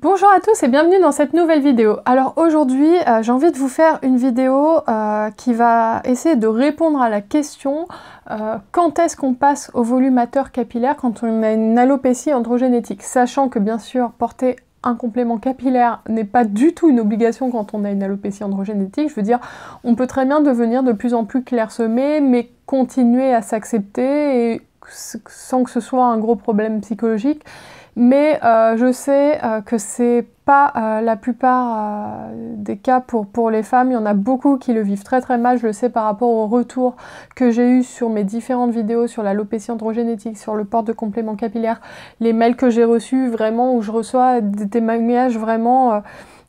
Bonjour à tous et bienvenue dans cette nouvelle vidéo. Alors aujourd'hui, j'ai envie de vous faire une vidéo qui va essayer de répondre à la question quand est-ce qu'on passe au volumateur capillaire quand on a une alopécie androgénétique, sachant que bien sûr porter un complément capillaire n'est pas du tout une obligation quand on a une alopécie androgénétique. Je veux dire, on peut très bien devenir de plus en plus clairsemé, mais continuer à s'accepter et sans que ce soit un gros problème psychologique. Mais je sais que c'est pas la plupart des cas pour les femmes. Il y en a beaucoup qui le vivent très très mal. Je le sais par rapport au retour que j'ai eu sur mes différentes vidéos sur l'alopécie androgénétique, sur le port de compléments capillaires, les mails que j'ai reçus vraiment où je reçois des témoignages vraiment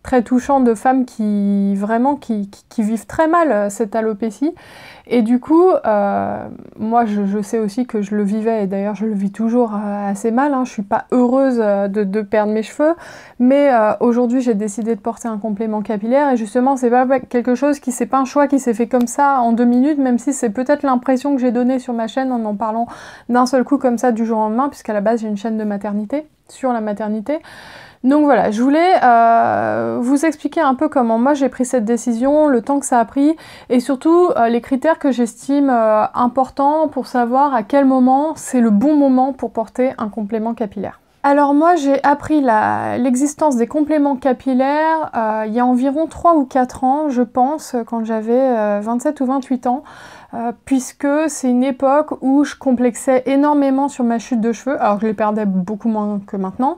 très touchants de femmes qui vivent très mal cette alopécie. Et du coup, moi je sais aussi que je le vivais, et d'ailleurs je le vis toujours assez mal, hein. Je suis pas heureuse de perdre mes cheveux, mais aujourd'hui j'ai décidé de porter un complément capillaire, et justement c'est pas quelque chose c'est pas un choix qui s'est fait comme ça en 2 minutes, même si c'est peut-être l'impression que j'ai donnée sur ma chaîne en parlant d'un seul coup comme ça du jour au lendemain, puisqu'à la base j'ai une chaîne de maternité, sur la maternité. Donc voilà, je voulais vous expliquer un peu comment moi j'ai pris cette décision, le temps que ça a pris, et surtout les critères que j'estime importants pour savoir à quel moment c'est le bon moment pour porter un complément capillaire. Alors moi j'ai appris l'existence des compléments capillaires il y a environ 3 ou 4 ans, je pense, quand j'avais 27 ou 28 ans. Puisque c'est une époque où je complexais énormément sur ma chute de cheveux, alors que je les perdais beaucoup moins que maintenant,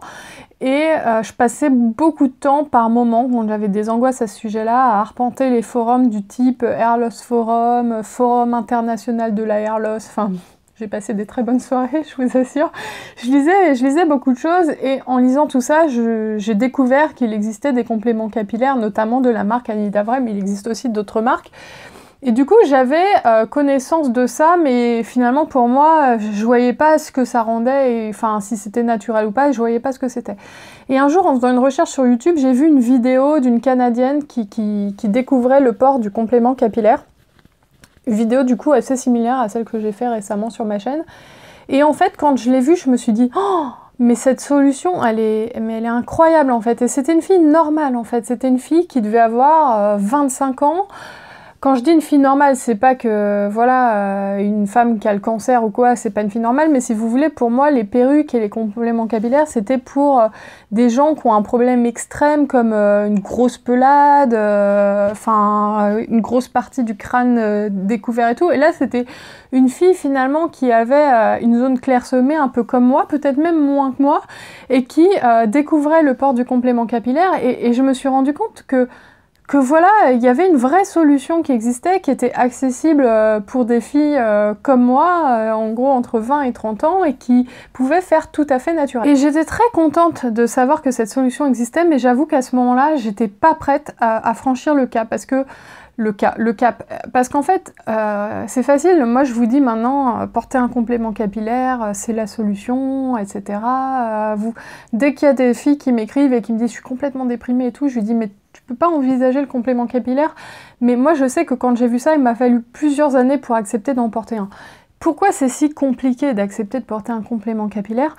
et je passais beaucoup de temps par moment, quand j'avais des angoisses à ce sujet-là, à arpenter les forums du type Hair Loss Forum, Forum international de la Hair Loss, enfin... J'ai passé des très bonnes soirées, je vous assure. Je lisais beaucoup de choses, et en lisant tout ça, j'ai découvert qu'il existait des compléments capillaires, notamment de la marque Annie Davray, mais il existe aussi d'autres marques. Et du coup, j'avais connaissance de ça, mais finalement, pour moi, je voyais pas ce que ça rendait, enfin, si c'était naturel ou pas, je voyais pas ce que c'était. Et un jour, en faisant une recherche sur YouTube, j'ai vu une vidéo d'une Canadienne qui découvrait le port du complément capillaire. Une vidéo, du coup, assez similaire à celle que j'ai fait récemment sur ma chaîne. Et en fait, quand je l'ai vue, je me suis dit « Oh, mais cette solution, elle est incroyable, en fait !» Et c'était une fille normale, en fait. C'était une fille qui devait avoir 25 ans. Quand je dis une fille normale, c'est pas que, voilà, une femme qui a le cancer ou quoi, c'est pas une fille normale, mais si vous voulez, pour moi, les perruques et les compléments capillaires, c'était pour des gens qui ont un problème extrême, comme une grosse pelade, enfin, une grosse partie du crâne découvert et tout. Et là, c'était une fille, finalement, qui avait une zone clairsemée, un peu comme moi, peut-être même moins que moi, et qui découvrait le port du complément capillaire, et je me suis rendu compte que voilà, il y avait une vraie solution qui existait, qui était accessible pour des filles comme moi, en gros entre 20 et 30 ans, et qui pouvaient faire tout à fait naturel. Et j'étais très contente de savoir que cette solution existait, mais j'avoue qu'à ce moment-là, j'étais pas prête à franchir le cap, parce que parce qu'en fait, c'est facile, moi je vous dis maintenant, porter un complément capillaire, c'est la solution, etc. Dès qu'il y a des filles qui m'écrivent et qui me disent « je suis complètement déprimée et tout », je lui dis « mais tu peux pas envisager le complément capillaire ?» Mais moi je sais que quand j'ai vu ça, il m'a fallu plusieurs années pour accepter d'en porter un. Pourquoi c'est si compliqué d'accepter de porter un complément capillaire?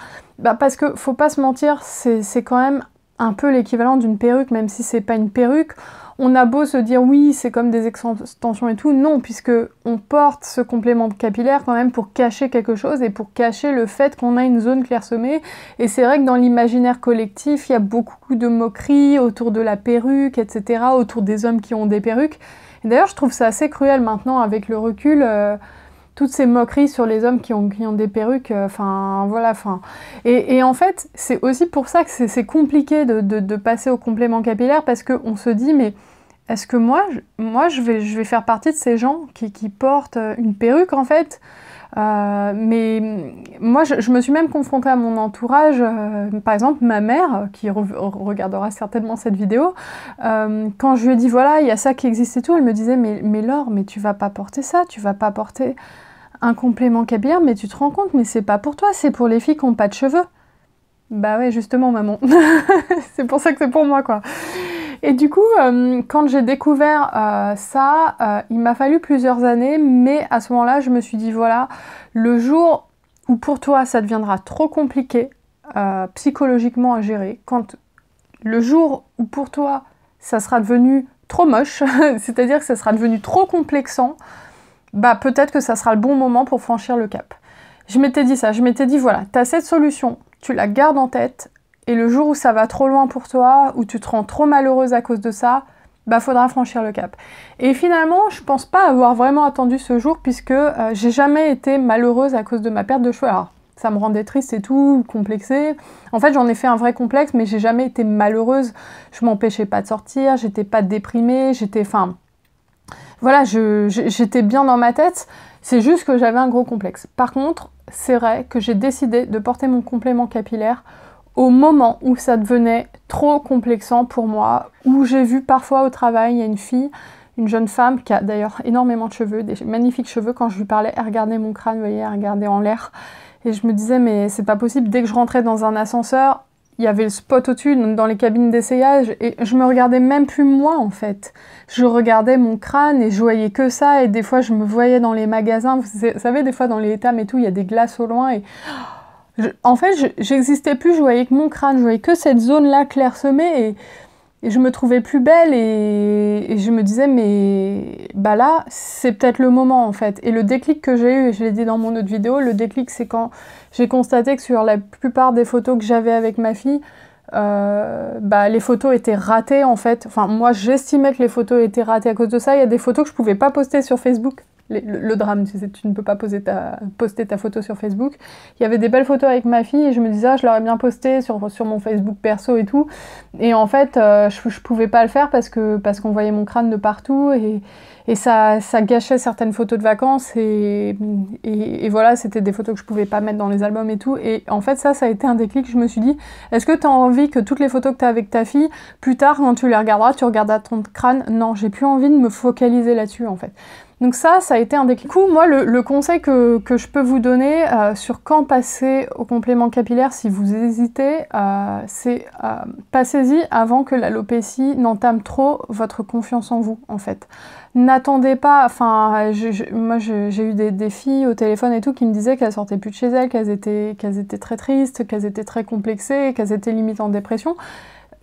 Parce que, faut pas se mentir, c'est quand même un peu l'équivalent d'une perruque, même si c'est pas une perruque. On a beau se dire oui, c'est comme des extensions et tout, non, puisque on porte ce complément capillaire quand même pour cacher quelque chose et pour cacher le fait qu'on a une zone clairsemée. Et c'est vrai que dans l'imaginaire collectif, il y a beaucoup de moqueries autour de la perruque, etc., autour des hommes qui ont des perruques. Et d'ailleurs, je trouve ça assez cruel maintenant avec le recul. Toutes ces moqueries sur les hommes qui ont des perruques, enfin voilà, enfin... Et en fait, c'est aussi pour ça que c'est compliqué de passer au complément capillaire, parce qu'on se dit, mais est-ce que moi je vais faire partie de ces gens qui portent une perruque, en fait? Mais moi, je me suis même confrontée à mon entourage, par exemple ma mère, qui regardera certainement cette vidéo, quand je lui ai dit voilà, il y a ça qui existe et tout, elle me disait mais Laure, mais tu vas pas porter ça, tu vas pas porter un complément capillaire, mais tu te rends compte, mais c'est pas pour toi, c'est pour les filles qui ont pas de cheveux. Bah ouais, justement, maman. C'est pour ça que c'est pour moi, quoi. Et du coup, quand j'ai découvert ça, il m'a fallu plusieurs années, mais à ce moment-là, je me suis dit, voilà, le jour où pour toi, ça deviendra trop compliqué, psychologiquement à gérer, quand Le jour où pour toi, ça sera devenu trop moche, c'est-à-dire que ça sera devenu trop complexant, bah peut-être que ça sera le bon moment pour franchir le cap. Je m'étais dit ça, je m'étais dit voilà, tu as cette solution, tu la gardes en tête, et le jour où ça va trop loin pour toi, où tu te rends trop malheureuse à cause de ça, bah faudra franchir le cap. Et finalement, je pense pas avoir vraiment attendu ce jour, puisque j'ai jamais été malheureuse à cause de ma perte de cheveux. Alors, ça me rendait triste et tout, complexée. En fait, j'en ai fait un vrai complexe, mais j'ai jamais été malheureuse. Je m'empêchais pas de sortir, j'étais pas déprimée, enfin... Voilà, j'étais bien dans ma tête, c'est juste que j'avais un gros complexe. Par contre, c'est vrai que j'ai décidé de porter mon complément capillaire au moment où ça devenait trop complexant pour moi, où j'ai vu parfois au travail, il y a une fille, une jeune femme qui a d'ailleurs énormément de cheveux, des magnifiques cheveux, quand je lui parlais, elle regardait mon crâne, vous voyez, elle regardait en l'air, et je me disais mais c'est pas possible, dès que je rentrais dans un ascenseur, il y avait le spot au-dessus, dans les cabines d'essayage, et je me regardais même plus moi, en fait. Je regardais mon crâne et je voyais que ça, et des fois, je me voyais dans les magasins. Vous savez, des fois, dans les étals et tout, il y a des glaces au loin, et... En fait, j'existais plus, je voyais que mon crâne, je voyais que cette zone-là clairsemée, et je me trouvais plus belle, et je me disais, mais bah là, c'est peut-être le moment, en fait. Et le déclic que j'ai eu, et je l'ai dit dans mon autre vidéo, le déclic, c'est quand j'ai constaté que sur la plupart des photos que j'avais avec ma fille, bah, les photos étaient ratées, en fait. Enfin, moi, j'estimais que les photos étaient ratées à cause de ça. Il y a des photos que je pouvais pas poster sur Facebook. Le drame, tu sais, tu ne peux pas poster ta photo sur Facebook. Il y avait des belles photos avec ma fille et je me disais, ah, je l'aurais bien posté sur mon Facebook perso et tout. Et en fait, je pouvais pas le faire parce qu'on voyait mon crâne de partout et ça gâchait certaines photos de vacances et voilà, c'était des photos que je pouvais pas mettre dans les albums et tout. Et en fait, ça a été un déclic. Je me suis dit, est-ce que tu as envie que toutes les photos que tu as avec ta fille, plus tard, quand tu les regarderas, tu regarderas ton crâne? Non, j'ai plus envie de me focaliser là-dessus, en fait. Donc ça a été un déclic. Du coup, moi, le conseil que je peux vous donner sur quand passer au complément capillaire, si vous hésitez, c'est passez-y avant que l'alopécie n'entame trop votre confiance en vous, en fait. N'attendez pas, enfin, moi j'ai eu des filles au téléphone et tout qui me disaient qu'elles sortaient plus de chez elles, qu'elles étaient très tristes, qu'elles étaient très complexées, qu'elles étaient limite en dépression.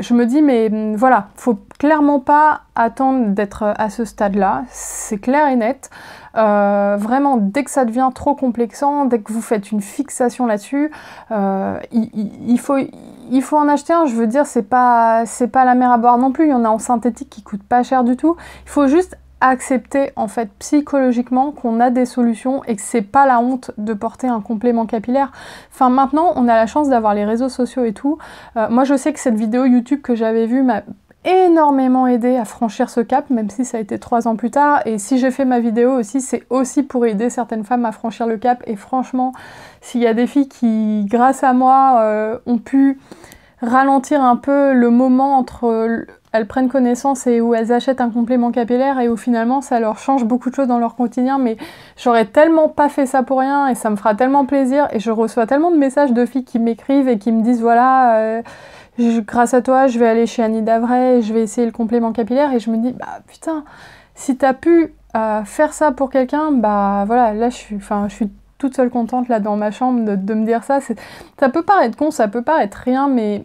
Je me dis, mais voilà, faut clairement pas attendre d'être à ce stade-là, c'est clair et net. Vraiment, dès que ça devient trop complexant, dès que vous faites une fixation là-dessus, il faut en acheter un. Je veux dire, c'est pas la mer à boire non plus. Il y en a en synthétique qui coûtent pas cher du tout. Il faut juste accepter en fait psychologiquement qu'on a des solutions et que c'est pas la honte de porter un complément capillaire. Enfin maintenant on a la chance d'avoir les réseaux sociaux et tout. Moi je sais que cette vidéo YouTube que j'avais vue m'a énormément aidé à franchir ce cap, même si ça a été 3 ans plus tard, et si j'ai fait ma vidéo aussi, c'est aussi pour aider certaines femmes à franchir le cap, et franchement, s'il y a des filles qui, grâce à moi, ont pu ralentir un peu le moment entre elles prennent connaissance et où elles achètent un complément capillaire et où finalement ça leur change beaucoup de choses dans leur quotidien, mais j'aurais tellement pas fait ça pour rien et ça me fera tellement plaisir, et je reçois tellement de messages de filles qui m'écrivent et qui me disent voilà, grâce à toi je vais aller chez Annie Davray et je vais essayer le complément capillaire, et je me dis bah putain, si t'as pu faire ça pour quelqu'un, bah voilà, là je suis toute seule contente là dans ma chambre de me dire ça. Ça peut paraître con, ça peut paraître rien, mais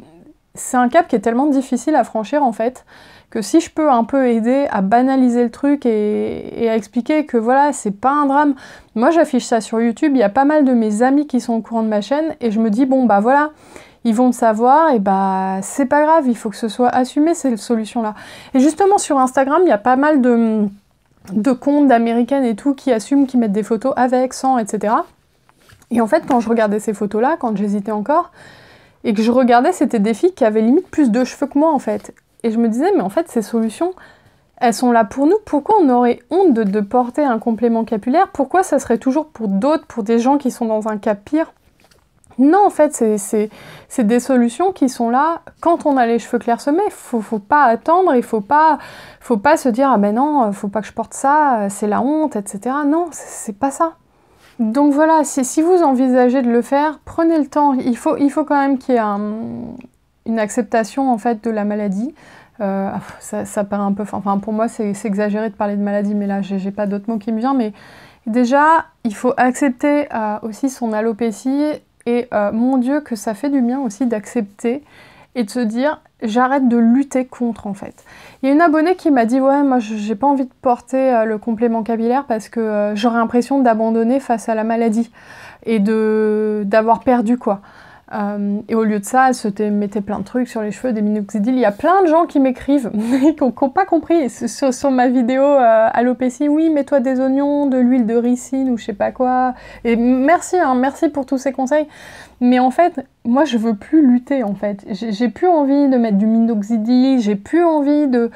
c'est un cap qui est tellement difficile à franchir en fait, que si je peux un peu aider à banaliser le truc et à expliquer que voilà, c'est pas un drame. Moi j'affiche ça sur YouTube, il y a pas mal de mes amis qui sont au courant de ma chaîne, et je me dis bon bah voilà, ils vont le savoir, et bah c'est pas grave, il faut que ce soit assumé ces solutions-là. Et justement sur Instagram, il y a pas mal de comptes d'américaines et tout qui assument, qui mettent des photos avec, sans, etc. Et en fait quand je regardais ces photos-là, quand j'hésitais encore, et que je regardais, c'était des filles qui avaient limite plus de cheveux que moi en fait. Et je me disais, mais en fait ces solutions, elles sont là pour nous, pourquoi on aurait honte de porter un complément capillaire? Pourquoi ça serait toujours pour d'autres, pour des gens qui sont dans un cas pire? Non, en fait, c'est des solutions qui sont là quand on a les cheveux clairsemés. Faut pas attendre, il faut pas se dire, ah ben non, faut pas que je porte ça, c'est la honte, etc. Non, c'est pas ça. Donc voilà, si vous envisagez de le faire, prenez le temps. Il faut quand même qu'il y ait une acceptation en fait de la maladie. Ça paraît un peu... Enfin, pour moi, c'est exagéré de parler de maladie, mais là, j'ai pas d'autre mot qui me vient. Mais déjà, il faut accepter aussi son alopécie. Et mon Dieu, que ça fait du bien aussi d'accepter et de se dire, j'arrête de lutter contre en fait. Il y a une abonnée qui m'a dit ouais moi j'ai pas envie de porter le complément capillaire parce que j'aurais l'impression d'abandonner face à la maladie et d'avoir perdu quoi. Et au lieu de ça, elle se mettait plein de trucs sur les cheveux, des minoxidil. Il y a plein de gens qui m'écrivent, qui n'ont pas compris sur ma vidéo alopécie. Oui, mets-toi des oignons, de l'huile de ricine ou je sais pas quoi. Et merci, hein, merci pour tous ces conseils. Mais en fait, moi, je veux plus lutter, en fait. J'ai plus envie de mettre du minoxidil, j'ai plus envie de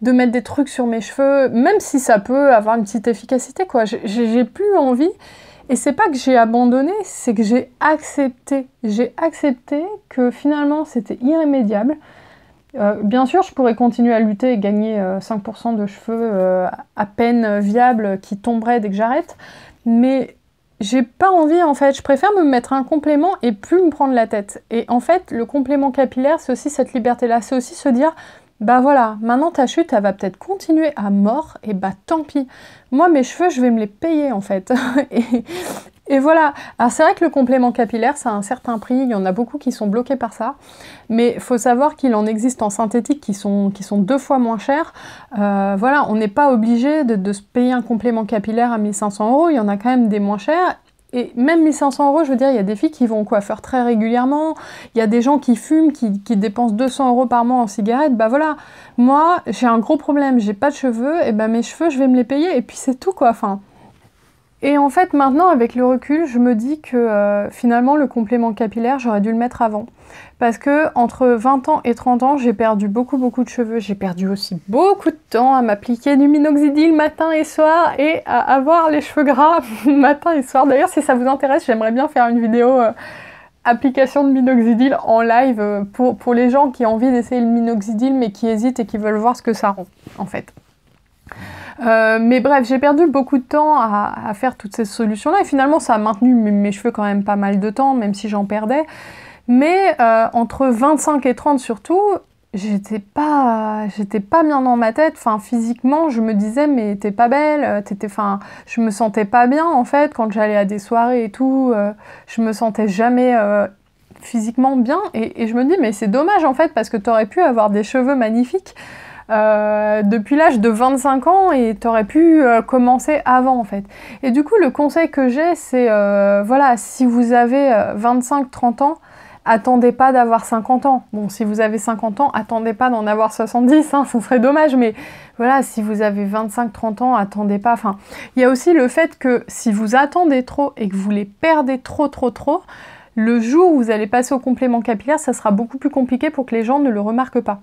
mettre des trucs sur mes cheveux, même si ça peut avoir une petite efficacité, quoi. J'ai plus envie. Et c'est pas que j'ai abandonné, c'est que j'ai accepté. J'ai accepté que finalement c'était irrémédiable. Bien sûr, je pourrais continuer à lutter et gagner 5% de cheveux à peine viables qui tomberaient dès que j'arrête, mais j'ai pas envie en fait. Je préfère me mettre un complément et plus me prendre la tête. Et en fait, le complément capillaire, c'est aussi cette liberté-là. C'est aussi se dire, bah voilà, maintenant ta chute, elle va peut-être continuer à mort, et bah tant pis. Moi, mes cheveux, je vais me les payer en fait. Et voilà. Alors c'est vrai que le complément capillaire, ça a un certain prix, il y en a beaucoup qui sont bloqués par ça, mais il faut savoir qu'il en existe en synthétique qui sont 2 fois moins chers. Voilà, on n'est pas obligé de se payer un complément capillaire à 1 500 €, il y en a quand même des moins chers. Et même 1 500 €, je veux dire, il y a des filles qui vont au coiffeur très régulièrement, il y a des gens qui fument, qui dépensent 200 € par mois en cigarettes, bah voilà. Moi, j'ai un gros problème, j'ai pas de cheveux, et ben mes cheveux, je vais me les payer, et puis c'est tout quoi, enfin. Et en fait, maintenant, avec le recul, je me dis que finalement, le complément capillaire, j'aurais dû le mettre avant. Parce que entre 20 ans et 30 ans, j'ai perdu beaucoup de cheveux. J'ai perdu aussi beaucoup de temps à m'appliquer du minoxidil matin et soir et à avoir les cheveux gras matin et soir. D'ailleurs, si ça vous intéresse, j'aimerais bien faire une vidéo application de minoxidil en live pour les gens qui ont envie d'essayer le minoxidil mais qui hésitent et qui veulent voir ce que ça rend, en fait. Mais bref, j'ai perdu beaucoup de temps à faire toutes ces solutions-là et finalement ça a maintenu mes cheveux quand même pas mal de temps, même si j'en perdais. Mais entre 25 et 30 surtout, j'étais pas bien dans ma tête. Enfin, physiquement, je me disais mais t'es pas belle, enfin, je me sentais pas bien en fait quand j'allais à des soirées et tout. Je me sentais jamais physiquement bien et je me dis mais c'est dommage en fait parce que t'aurais pu avoir des cheveux magnifiques. Depuis l'âge de 25 ans et t'aurais pu commencer avant en fait. Et du coup le conseil que j'ai c'est voilà, si vous avez 25-30 ans, attendez pas d'avoir 50 ans. Bon, si vous avez 50 ans, attendez pas d'en avoir 70, hein, ce serait dommage, mais voilà, si vous avez 25-30 ans, attendez pas. Enfin, il y a aussi le fait que si vous attendez trop et que vous les perdez trop, le jour où vous allez passer au complément capillaire, ça sera beaucoup plus compliqué pour que les gens ne le remarquent pas.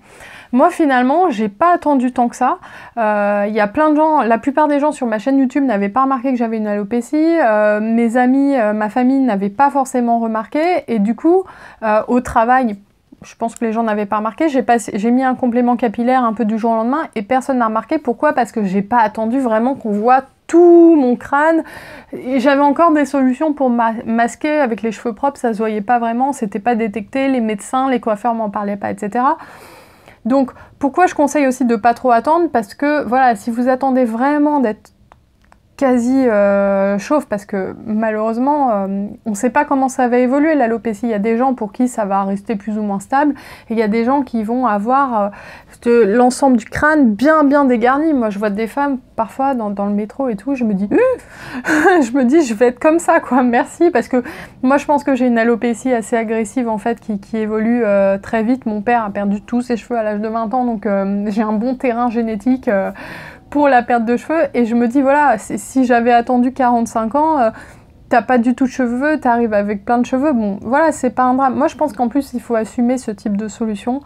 Moi, finalement, j'ai pas attendu tant que ça. Il y a plein de gens, la plupart des gens sur ma chaîne YouTube n'avaient pas remarqué que j'avais une alopécie. Mes amis, ma famille n'avaient pas forcément remarqué. Et du coup, au travail, je pense que les gens n'avaient pas remarqué. J'ai mis un complément capillaire un peu du jour au lendemain et personne n'a remarqué. Pourquoi? Parce que j'ai pas attendu vraiment qu'on voit tout mon crâne. Et j'avais encore des solutions pour masquer avec les cheveux propres, ça se voyait pas vraiment, c'était pas détecté, les médecins, les coiffeurs m'en parlaient pas, etc. Donc, pourquoi je conseille aussi de pas trop attendre? Parce que, voilà, si vous attendez vraiment d'être quasi chauve, parce que malheureusement, on ne sait pas comment ça va évoluer l'alopécie. Il y a des gens pour qui ça va rester plus ou moins stable, et il y a des gens qui vont avoir l'ensemble du crâne bien dégarni. Moi, je vois des femmes, parfois, dans le métro et tout, je me dis, je vais être comme ça, quoi, merci, parce que moi, je pense que j'ai une alopécie assez agressive, en fait, qui évolue très vite. Mon père a perdu tous ses cheveux à l'âge de 20 ans, donc j'ai un bon terrain génétique pour la perte de cheveux, et je me dis, voilà, si j'avais attendu 45 ans, t'as pas du tout de cheveux, t'arrives avec plein de cheveux, bon, voilà, c'est pas un drame. Moi, je pense qu'en plus, il faut assumer ce type de solution.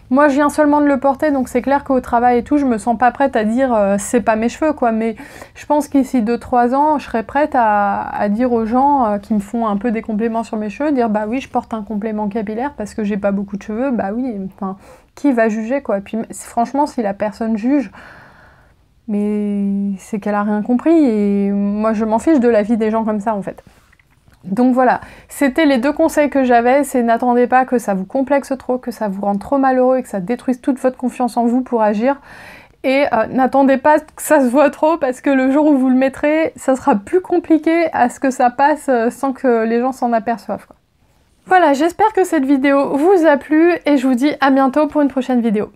Moi, je viens seulement de le porter, donc c'est clair qu'au travail et tout, je me sens pas prête à dire c'est pas mes cheveux, quoi, mais je pense qu'ici 2-3 ans, je serais prête à dire aux gens qui me font un peu des compléments sur mes cheveux, dire bah oui, je porte un complément capillaire parce que j'ai pas beaucoup de cheveux, bah oui, enfin, qui va juger, quoi. Puis franchement, si la personne juge, mais c'est qu'elle a rien compris, et moi je m'en fiche de la vie des gens comme ça en fait. Donc voilà, c'était les 2 conseils que j'avais, c'est n'attendez pas que ça vous complexe trop, que ça vous rende trop malheureux et que ça détruise toute votre confiance en vous pour agir. Et n'attendez pas que ça se voit trop, parce que le jour où vous le mettrez, ça sera plus compliqué à ce que ça passe sans que les gens s'en aperçoivent, quoi. Voilà, j'espère que cette vidéo vous a plu et je vous dis à bientôt pour une prochaine vidéo.